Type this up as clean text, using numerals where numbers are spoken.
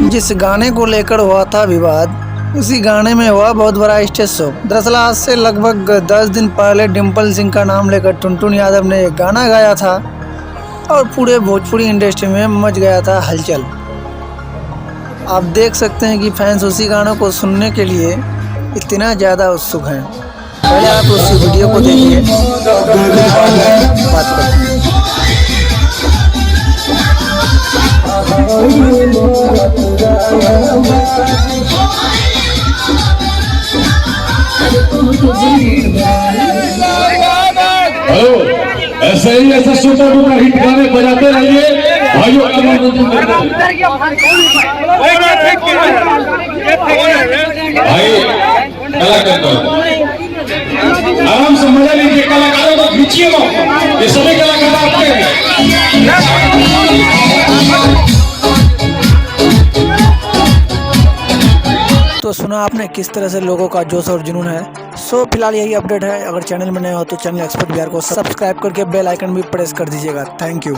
जिस गाने को लेकर हुआ था विवाद, उसी गाने में हुआ बहुत बड़ा स्टेज शो। दरअसल आज से लगभग 10 दिन पहले डिम्पल सिंह का नाम लेकर टुनटुन यादव ने एक गाना गाया था और पूरे भोजपुरी इंडस्ट्री में मच गया था हलचल। आप देख सकते हैं कि फैंस उसी गानों को सुनने के लिए इतना ज़्यादा उत्सुक हैं। पहले आप उस वीडियो को देखिए, बात करते हैं। हेलो, ऐसे ही ऐसे सुपर डुपर हिट गाने बजाते रहिए भाइयों। भाई कलाकार आराम से मजा लीजिए, कलाकारों को खींचिए मत, ये सभी कलाकार आपके हैं। तो सुना आपने किस तरह से लोगों का जोश और जुनून है। सो फिलहाल यही अपडेट है। अगर चैनल में नए हो तो चैनल एक्सपर्ट बिहार को सब्सक्राइब करके बेल आइकन भी प्रेस कर दीजिएगा। Thank you.